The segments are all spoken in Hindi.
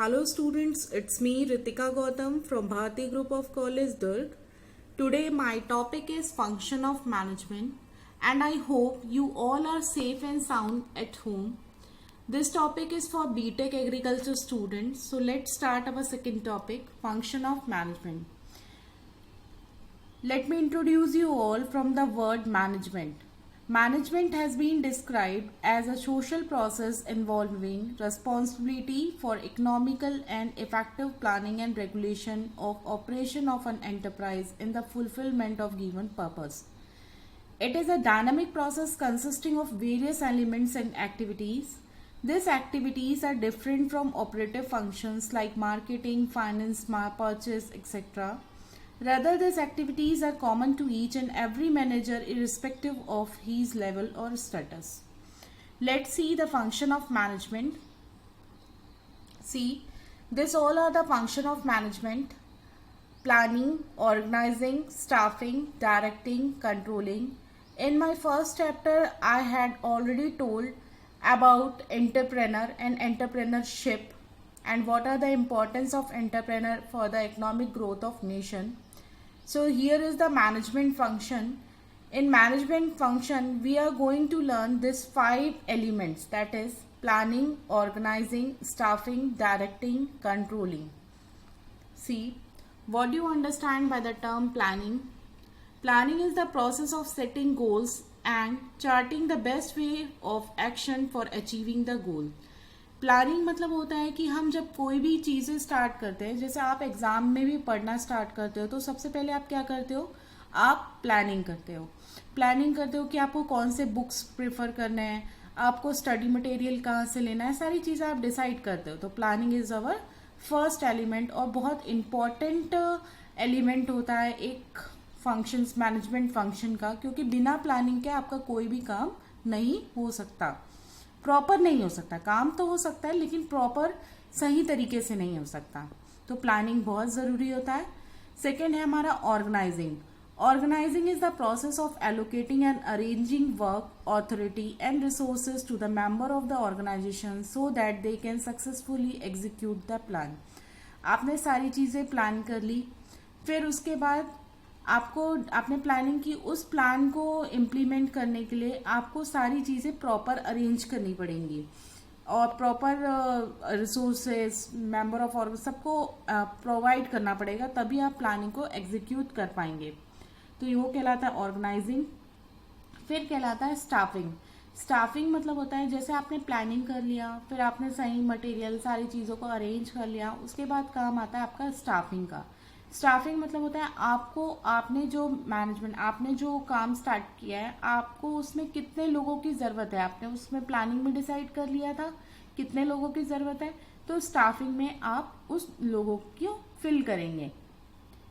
Hello students, it's me Ritika Gautam from Bharati Group of College Durg. Today my topic is function of management and I hope you all are safe and sound at home. This topic is for BTech agriculture students. So let's start our second topic, function of management. Let me introduce you all from the word management. Management has been described as a social process involving responsibility for economical and effective planning and regulation of operation of an enterprise in the fulfillment of given purpose. It is a dynamic process consisting of various elements and activities. These activities are different from operative functions like marketing, finance, purchase, etc. Rather, these activities are common to each and every manager irrespective of his level or status. Let's see the function of management. See, this all are the function of management: planning, organizing, staffing, directing, controlling. In my first chapter, I had already told about entrepreneur and entrepreneurship and what are the importance of entrepreneur for the economic growth of nation. So here is the management function. In management function, we are going to learn these 5 elements, that is planning, organizing, staffing, directing, controlling. See, what do you understand by the term planning? Planning is the process of setting goals and charting the best way of action for achieving the goal. Planning मतलब होता है कि हम जब कोई भी चीज़ें स्टार्ट करते हैं, जैसे आप एग्ज़ाम में भी पढ़ना स्टार्ट करते हो तो सबसे पहले आप क्या करते हो, आप प्लानिंग करते हो। प्लानिंग करते हो कि आपको कौन से बुक्स प्रेफर करने हैं, आपको स्टडी मटेरियल कहाँ से लेना है, सारी चीज़ें आप डिसाइड करते हो। तो planning is our first element और बहुत इम्पॉर्टेंट एलिमेंट होता है एक फंक्शंस मैनेजमेंट फंक्शन का, क्योंकि बिना प्लानिंग के आपका कोई भी काम नहीं हो सकता, प्रॉपर नहीं हो सकता। काम तो हो सकता है लेकिन प्रॉपर सही तरीके से नहीं हो सकता, तो प्लानिंग बहुत ज़रूरी होता है। सेकेंड है हमारा organising. Organising is the process of allocating and arranging work, authority and resources to the member of the organisation so that they can successfully execute the plan. आपने सारी चीज़ें प्लान कर ली, फिर उसके बाद आपने प्लानिंग की, उस प्लान को इम्प्लीमेंट करने के लिए आपको सारी चीज़ें प्रॉपर अरेंज करनी पड़ेंगी और proper resources member of organ सबको प्रोवाइड करना पड़ेगा, तभी आप प्लानिंग को एग्जीक्यूट कर पाएंगे। तो ये वो कहलाता है ऑर्गेनाइजिंग। फिर कहलाता है स्टाफिंग। स्टाफिंग मतलब होता है जैसे आपने प्लानिंग कर लिया, फिर आपने सही मटेरियल सारी चीज़ों को अरेंज कर लिया, उसके बाद काम आता है आपका स्टाफिंग का। स्टाफिंग मतलब होता है आपने जो काम स्टार्ट किया है, आपको उसमें कितने लोगों की ज़रूरत है, आपने उसमें प्लानिंग में डिसाइड कर लिया था कितने लोगों की ज़रूरत है, तो स्टाफिंग में आप उस लोगों को फिल करेंगे।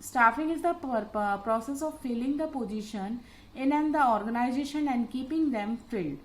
Staffing is the process of filling the position in the organization and keeping them filled.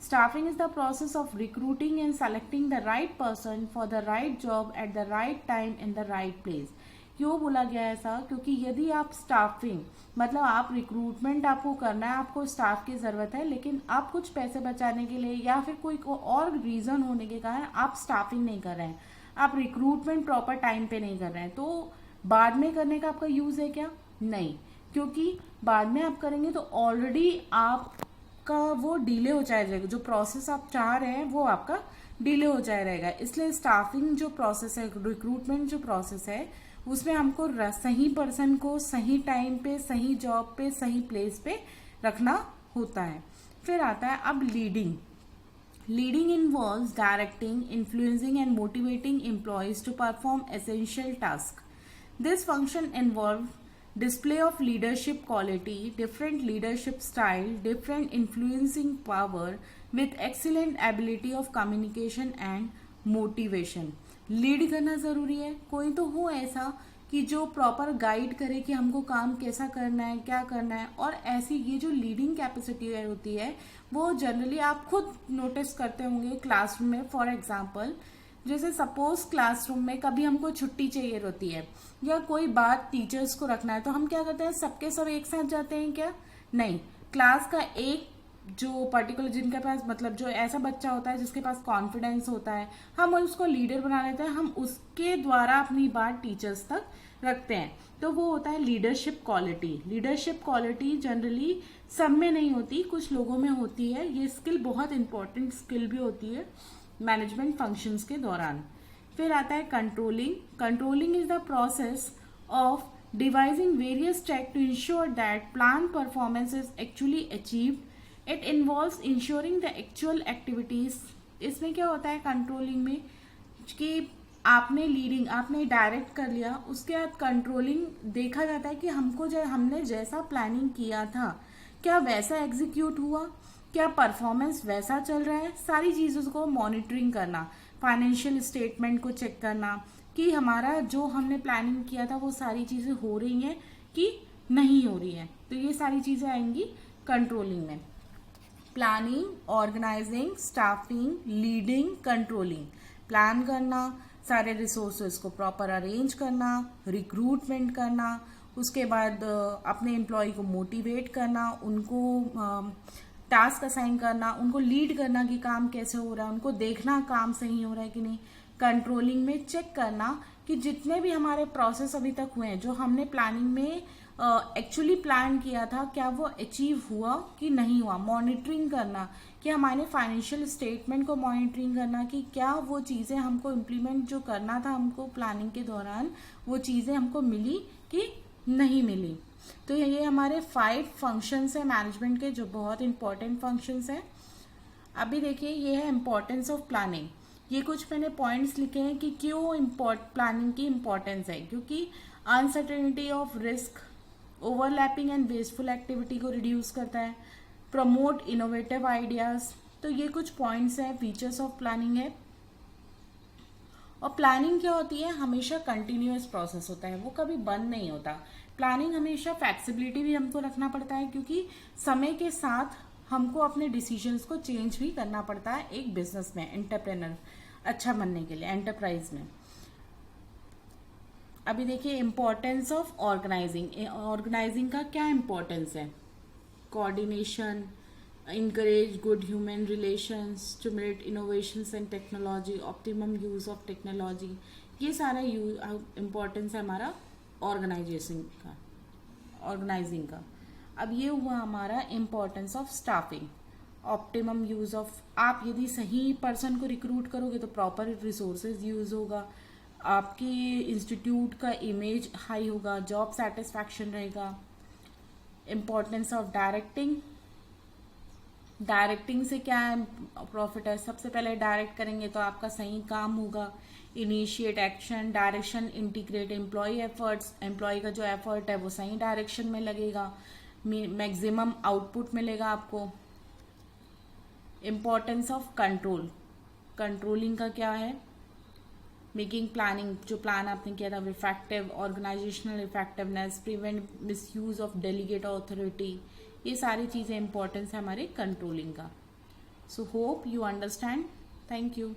Staffing is the process of recruiting and selecting the right person for the right job at the right time in the right place. क्यों बोला गया है ऐसा? क्योंकि यदि आप स्टाफिंग मतलब आप रिक्रूटमेंट आपको करना है, आपको स्टाफ की ज़रूरत है, लेकिन आप कुछ पैसे बचाने के लिए या फिर कोई और रीज़न होने के कारण आप स्टाफिंग नहीं कर रहे हैं, आप रिक्रूटमेंट प्रॉपर टाइम पे नहीं कर रहे हैं, तो बाद में करने का आपका यूज़ है क्या? नहीं, क्योंकि बाद में आप करेंगे तो ऑलरेडी आपका वो डिले हो जाएगा, जो प्रोसेस आप चाह रहे हैं वो आपका डिले हो जाए रहेगा। इसलिए स्टाफिंग जो प्रोसेस है, रिक्रूटमेंट जो प्रोसेस है, उसमें हमको सही पर्सन को सही टाइम पे, सही जॉब पे, सही प्लेस पे रखना होता है। फिर आता है अब leading. Leading involves directing, influencing and motivating employees to perform essential task. This function involve display of leadership quality, different leadership style, different influencing power with excellent ability of communication and motivation. Lead करना ज़रूरी है, कोई तो हो ऐसा कि जो प्रॉपर गाइड करे कि हमको काम कैसा करना है, क्या करना है। और ऐसी ये जो लीडिंग कैपेसिटी होती है वो जनरली आप खुद नोटिस करते होंगे क्लासरूम में। फॉर एग्जाम्पल, जैसे सपोज क्लासरूम में कभी हमको छुट्टी चाहिए होती है या कोई बात टीचर्स को रखना है, तो हम क्या करते हैं, सबके सब एक साथ जाते हैं क्या? नहीं, क्लास का एक जो पर्टिकुलर जिनके पास मतलब जो ऐसा बच्चा होता है जिसके पास कॉन्फिडेंस होता है, हम उसको लीडर बना लेते हैं, हम उसके द्वारा अपनी बात टीचर्स तक रखते हैं, तो वो होता है leadership quality. Leadership quality generally सब में नहीं होती, कुछ लोगों में होती है। ये स्किल बहुत इंपॉर्टेंट स्किल भी होती है मैनेजमेंट फंक्शंस के दौरान। फिर आता है controlling. Controlling is the process of devising various checks to ensure that planned performance is actually achieved. It involves ensuring the actual activities. इसमें क्या होता है कंट्रोलिंग में कि आपने लीडिंग, आपने डायरेक्ट कर लिया, उसके बाद कंट्रोलिंग देखा जाता है कि हमने जैसा प्लानिंग किया था क्या वैसा एग्जीक्यूट हुआ, क्या परफॉर्मेंस वैसा चल रहा है, सारी चीज़ों को मॉनिटरिंग करना, फाइनेंशियल स्टेटमेंट को चेक करना कि हमारा जो हमने प्लानिंग किया था वो सारी चीज़ें हो रही हैं कि नहीं हो रही हैं। तो ये सारी चीज़ें आएंगी कंट्रोलिंग में। Planning, organising, staffing, leading, controlling. Plan करना, सारे रिसोर्सेज को प्रॉपर अरेंज करना, रिक्रूटमेंट करना, उसके बाद अपने एम्प्लॉय को मोटिवेट करना, उनको टास्क असाइन करना, उनको लीड करना कि काम कैसे हो रहा है, उनको देखना काम सही हो रहा है कि नहीं। कंट्रोलिंग में चेक करना कि जितने भी हमारे प्रोसेस अभी तक हुए हैं, जो हमने प्लानिंग में एक्चुअली प्लान किया था, क्या वो अचीव हुआ कि नहीं हुआ। मॉनिटरिंग करना कि हमारे फाइनेंशियल स्टेटमेंट को मॉनिटरिंग करना कि क्या वो चीज़ें हमको इम्प्लीमेंट जो करना था हमको प्लानिंग के दौरान, वो चीज़ें हमको मिली कि नहीं मिली। तो ये हमारे 5 फंक्शंस हैं मैनेजमेंट के, जो बहुत इंपॉर्टेंट फंक्शंस हैं। अभी देखिए ये है इम्पोर्टेंस ऑफ प्लानिंग। ये कुछ मैंने पॉइंट्स लिखे हैं कि क्यों प्लानिंग की इम्पोर्टेंस है, क्योंकि uncertainty of risk, overlapping and wasteful activity को रिड्यूस करता है, प्रमोट इनोवेटिव आइडियाज। तो ये कुछ पॉइंट्स हैं, फीचर्स ऑफ प्लानिंग है। और प्लानिंग क्या होती है, हमेशा कंटिन्यूअस प्रोसेस होता है, वो कभी बंद नहीं होता। प्लानिंग हमेशा फ्लेक्सिबिलिटी भी हमको रखना पड़ता है, क्योंकि समय के साथ हमको अपने डिसीजंस को चेंज भी करना पड़ता है एक बिजनेस में, एंटरप्रेनर अच्छा बनने के लिए, एंटरप्राइज में। अभी देखिए इम्पोर्टेंस ऑफ ऑर्गेनाइजिंग। ऑर्गेनाइजिंग का क्या इम्पोर्टेंस है, coordination, encourage good human relations, stimulate innovations and technology, optimum use of technology। ये सारा इम्पोर्टेंस है हमारा ऑर्गेनाइजिंग का। अब ये हुआ हमारा importance of staffing, optimum use of. आप यदि सही पर्सन को रिक्रूट करोगे तो प्रॉपर रिसोर्सेज यूज होगा, आपकी इंस्टीट्यूट का इमेज हाई होगा, जॉब सेटिस्फैक्शन रहेगा। Importance of directing. डायरेक्टिंग से क्या है प्रॉफिट है, सबसे पहले डायरेक्ट करेंगे तो आपका सही काम होगा। Initiate action, direction, integrate employ efforts, employ का जो एफर्ट है वो सही डायरेक्शन में लगेगा, मैक्सिमम आउटपुट मिलेगा आपको। Importance of control. कंट्रोलिंग का क्या है, मेकिंग प्लानिंग, जो प्लान आपने किया था effective, organisational effectiveness, prevent misuse of delegate authority. ये सारी चीज़ें इंपॉर्टेंस है हमारे कंट्रोलिंग का। So hope you understand. Thank you.